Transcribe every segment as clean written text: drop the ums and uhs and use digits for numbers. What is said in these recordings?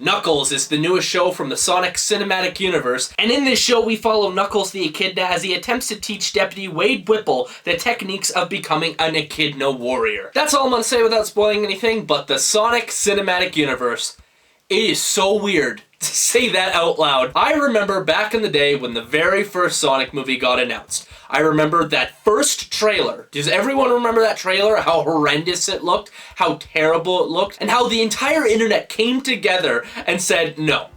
Knuckles is the newest show from the Sonic Cinematic Universe, and in this show we follow Knuckles the Echidna as he attempts to teach Deputy Wade Whipple the techniques of becoming an Echidna warrior. That's all I'm gonna say without spoiling anything, but the Sonic Cinematic Universe, it is so weird to say that out loud. I remember back in the day when the very first Sonic movie got announced. I remember that first trailer. Does everyone remember that trailer? How horrendous it looked, how terrible it looked, and how the entire internet came together and said, no,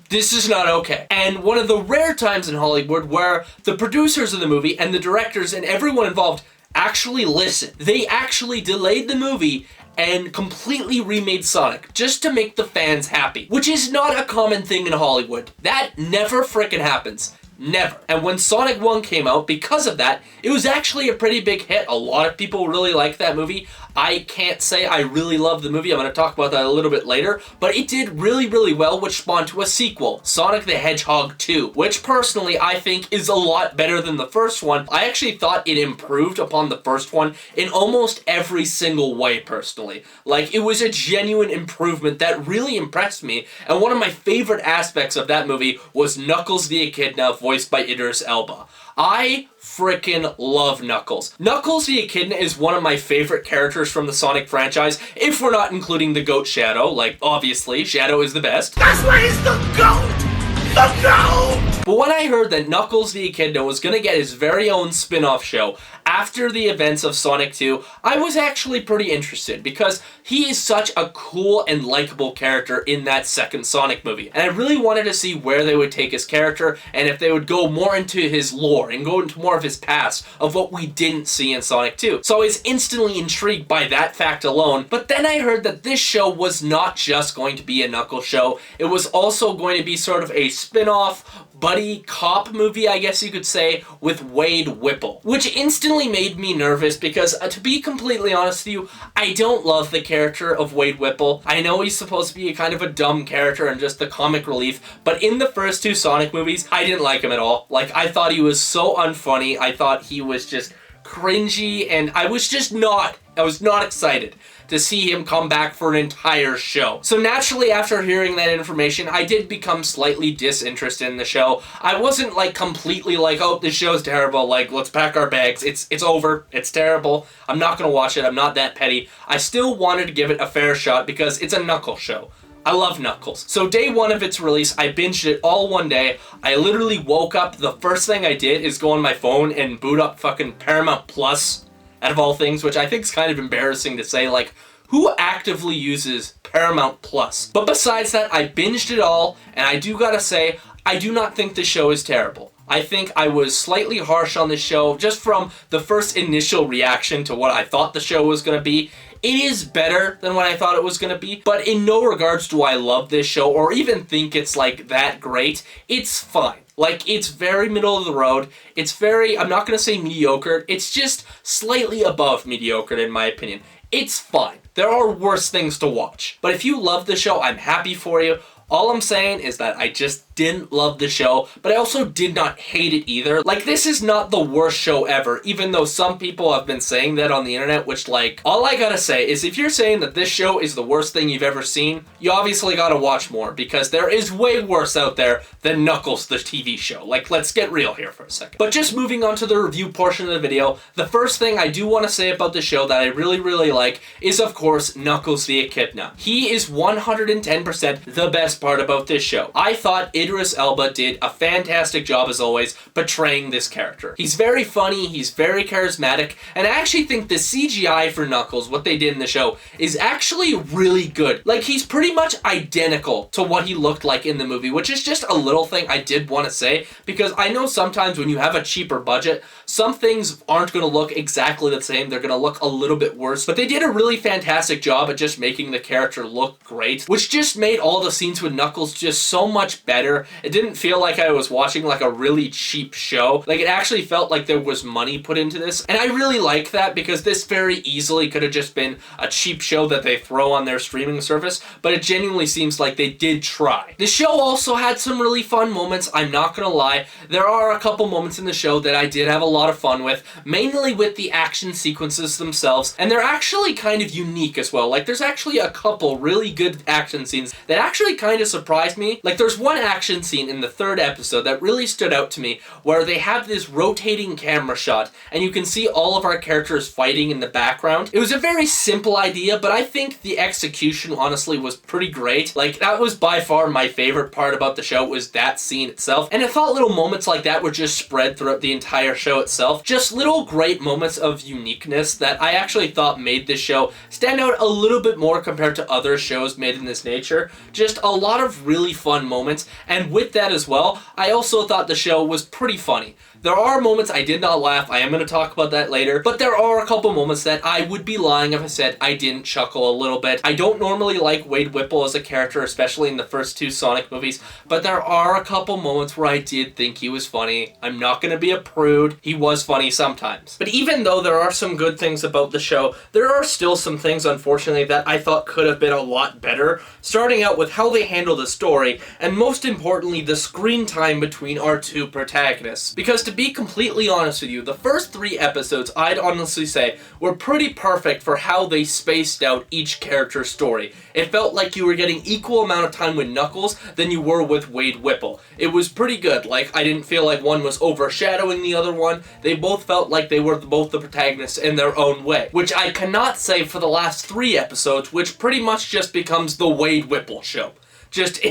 this is not okay. And one of the rare times in Hollywood where the producers of the movie and the directors and everyone involved actually listened. They actually delayed the movie and completely remade Sonic just to make the fans happy, which is not a common thing in Hollywood. That never frickin' happens. Never. And when Sonic 1 came out, because of that, it was actually a pretty big hit. A lot of people really liked that movie. I can't say I really love the movie. I'm going to talk about that a little bit later. But it did really, really well, which spawned to a sequel, Sonic the Hedgehog 2, which personally I think is a lot better than the first one. I actually thought it improved upon the first one in almost every single way, personally. Like, it was a genuine improvement that really impressed me. And one of my favorite aspects of that movie was Knuckles the Echidna, voiced by Idris Elba. I frickin' love Knuckles. Knuckles the Echidna is one of my favorite characters from the Sonic franchise, if we're not including the goat Shadow. Like, obviously, Shadow is the best. That's why he's the GOAT! The GOAT! But when I heard that Knuckles the Echidna was gonna get his very own spin-off show after the events of Sonic 2, I was actually pretty interested because he is such a cool and likable character in that second Sonic movie. And I really wanted to see where they would take his character and if they would go more into his lore and go into more of his past of what we didn't see in Sonic 2. So I was instantly intrigued by that fact alone, but then I heard that this show was not just going to be a Knuckles show, it was also going to be sort of a spin-off buddy cop movie, I guess you could say, with Wade Whipple, which instantly made me nervous because, to be completely honest with you, I don't love the character of Wade Whipple. I know he's supposed to be kind of a dumb character and just the comic relief, but in the first two Sonic movies, I didn't like him at all. Like, I thought he was so unfunny, I thought he was just cringy, and I was not excited to see him come back for an entire show. So naturally, after hearing that information, I did become slightly disinterested in the show. I wasn't like completely like, oh, this show's terrible, like, let's pack our bags, it's over, it's terrible, I'm not gonna watch it, I'm not that petty. I still wanted to give it a fair shot because it's a Knuckles show. I love Knuckles. So day one of its release, I binged it all one day. I literally woke up, the first thing I did is go on my phone and boot up fucking Paramount Plus, out of all things, which I think is kind of embarrassing to say, like, who actively uses Paramount Plus? But besides that, I binged it all, and I do gotta say, I do not think the show is terrible. I think I was slightly harsh on this show just from the first initial reaction to what I thought the show was gonna be. It is better than what I thought it was going to be, but in no regards do I love this show or even think it's like that great. It's fine. Like, it's very middle of the road. It's very, I'm not going to say mediocre, it's just slightly above mediocre in my opinion. It's fine. There are worse things to watch. But if you love the show, I'm happy for you. All I'm saying is that I just didn't love the show, but I also did not hate it either. Like, this is not the worst show ever, even though some people have been saying that on the internet, which, like, all I gotta say is if you're saying that this show is the worst thing you've ever seen, you obviously gotta watch more, because there is way worse out there than Knuckles the TV show. Like, let's get real here for a second. But just moving on to the review portion of the video, the first thing I do want to say about the show that I really, really like is, of course, Knuckles the Echidna. He is 110% the best part about this show. I thought Idris Elba did a fantastic job, as always, portraying this character. He's very funny, he's very charismatic, and I actually think the CGI for Knuckles, what they did in the show, is actually really good. Like, he's pretty much identical to what he looked like in the movie, which is just a little thing I did want to say, because I know sometimes when you have a cheaper budget, some things aren't going to look exactly the same, they're going to look a little bit worse, but they did a really fantastic job at just making the character look great, which just made all the scenes with Knuckles just so much better, better. It didn't feel like I was watching like a really cheap show. Like, it actually felt like there was money put into this, and I really like that because this very easily could have just been a cheap show that they throw on their streaming service, but it genuinely seems like they did try. The show also had some really fun moments, I'm not gonna lie. There are a couple moments in the show that I did have a lot of fun with, mainly with the action sequences themselves, and they're actually kind of unique as well. Like, there's actually a couple really good action scenes that actually kind of surprised me. Like, there's one action scene in the third episode that really stood out to me, where they have this rotating camera shot, and you can see all of our characters fighting in the background. It was a very simple idea, but I think the execution honestly was pretty great. Like, that was by far my favorite part about the show, was that scene itself, and I thought little moments like that were just spread throughout the entire show itself. Just little great moments of uniqueness that I actually thought made this show stand out a little bit more compared to other shows made in this nature. Just a lot of really fun moments, and with that as well, I also thought the show was pretty funny. There are moments I did not laugh, I am going to talk about that later, but there are a couple moments that I would be lying if I said I didn't chuckle a little bit. I don't normally like Wade Whipple as a character, especially in the first two Sonic movies, but there are a couple moments where I did think he was funny. I'm not going to be a prude, he was funny sometimes. But even though there are some good things about the show, there are still some things, unfortunately, that I thought could have been a lot better, starting out with how they handle the story, and most importantly, the screen time between our two protagonists. Because to be completely honest with you, the first 3 episodes, I'd honestly say, were pretty perfect for how they spaced out each character's story. It felt like you were getting equal amount of time with Knuckles than you were with Wade Whipple. It was pretty good. Like, I didn't feel like one was overshadowing the other one. They both felt like they were both the protagonists in their own way, which I cannot say for the last 3 episodes, which pretty much just becomes the Wade Whipple show. Just,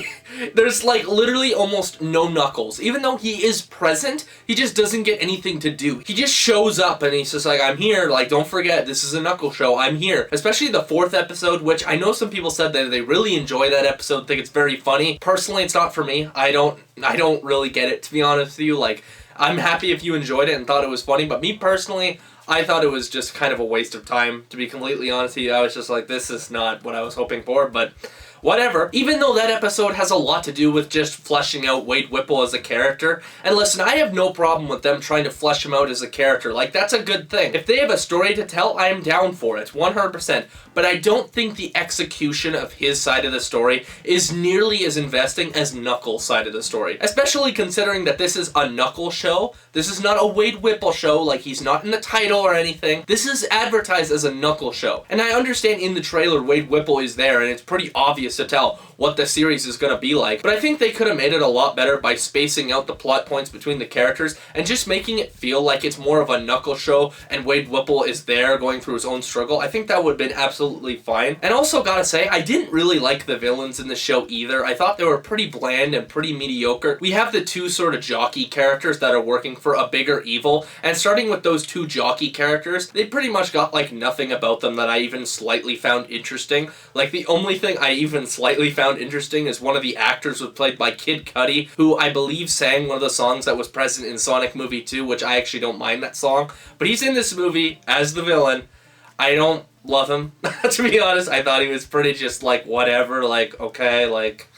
there's like literally almost no Knuckles. Even though he is present, he just doesn't get anything to do. He just shows up and he's just like, I'm here, like, don't forget, this is a Knuckles show, I'm here. Especially the 4th episode, which I know some people said that they really enjoy that episode, think it's very funny. Personally, it's not for me. I don't really get it, to be honest with you. Like, I'm happy if you enjoyed it and thought it was funny, but me personally, I thought it was just kind of a waste of time, to be completely honest with you. I was just like, this is not what I was hoping for, but whatever. Even though that episode has a lot to do with just fleshing out Wade Whipple as a character, and listen, I have no problem with them trying to flesh him out as a character. Like, that's a good thing. If they have a story to tell, I am down for it, 100%. But I don't think the execution of his side of the story is nearly as investing as Knuckles' side of the story. Especially considering that this is a Knuckles show. This is not a Wade Whipple show, like he's not in the title or anything. This is advertised as a Knuckles show. And I understand in the trailer Wade Whipple is there and it's pretty obvious to tell what the series is going to be like, but I think they could have made it a lot better by spacing out the plot points between the characters and just making it feel like it's more of a Knuckles show and Wade Whipple is there going through his own struggle. I think that would have been absolutely fine. And also gotta say, I didn't really like the villains in the show either. I thought they were pretty bland and pretty mediocre. We have the 2 sort of jockey characters that are working for a bigger evil, and starting with those 2 jockey characters, they pretty much got like nothing about them that I even slightly found interesting. Like, the only thing I even slightly found interesting is one of the actors was played by Kid Cudi, who I believe sang one of the songs that was present in Sonic Movie 2, which I actually don't mind that song. But he's in this movie as the villain. I don't love him, to be honest. I thought he was pretty just like, whatever, like, okay, like,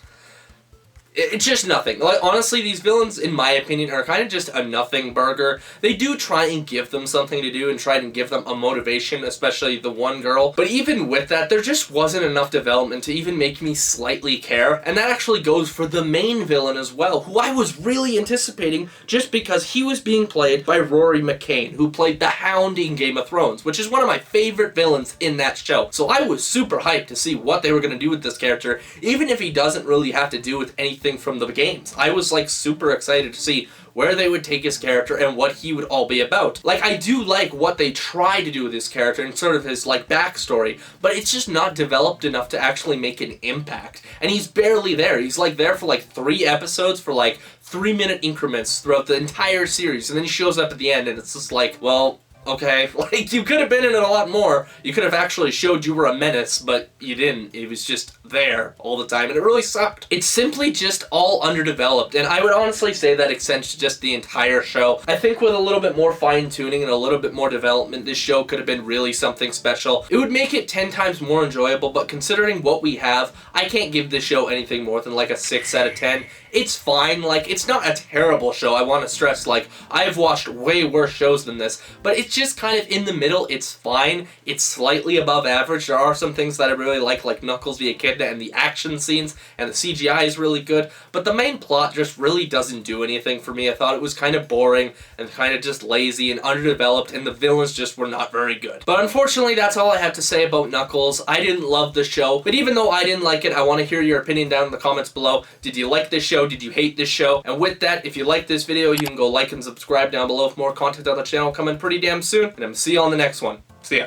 it's just nothing. Like, honestly, these villains, in my opinion, are kind of just a nothing burger. They do try and give them something to do and try and give them a motivation, especially the one girl. But even with that, there just wasn't enough development to even make me slightly care. And that actually goes for the main villain as well, who I was really anticipating just because he was being played by Rory McCann, who played the Hound in Game of Thrones, which is one of my favorite villains in that show. So I was super hyped to see what they were going to do with this character, even if he doesn't really have to do with anything from the games. I was like super excited to see where they would take his character and what he would all be about. Like, I do like what they try to do with his character and sort of his like backstory, but it's just not developed enough to actually make an impact. And he's barely there. He's like there for like 3 episodes for like 3-minute increments throughout the entire series, and then he shows up at the end and it's just like, well, okay, like, you could have been in it a lot more. You could have actually showed you were a menace, but you didn't. It was just there all the time, and it really sucked. It's simply just all underdeveloped, and I would honestly say that extends to just the entire show. I think with a little bit more fine-tuning and a little bit more development, this show could have been really something special. It would make it 10 times more enjoyable, but considering what we have, I can't give this show anything more than like a 6 out of 10. it's fine. Like, it's not a terrible show, I want to stress. Like, I've watched way worse shows than this, but it's just kind of in the middle. It's fine. It's slightly above average. There are some things that I really like Knuckles the Echidna, and the action scenes, and the CGI is really good, but the main plot just really doesn't do anything for me. I thought it was kind of boring, and kind of just lazy, and underdeveloped, and the villains just were not very good. But unfortunately, that's all I have to say about Knuckles. I didn't love the show, but even though I didn't like it, I want to hear your opinion down in the comments below. Did you like this show? Did you hate this show? And with that, if you like this video, you can go like and subscribe down below for more content on the channel coming pretty damn soon, and I'm see you on the next one. See ya.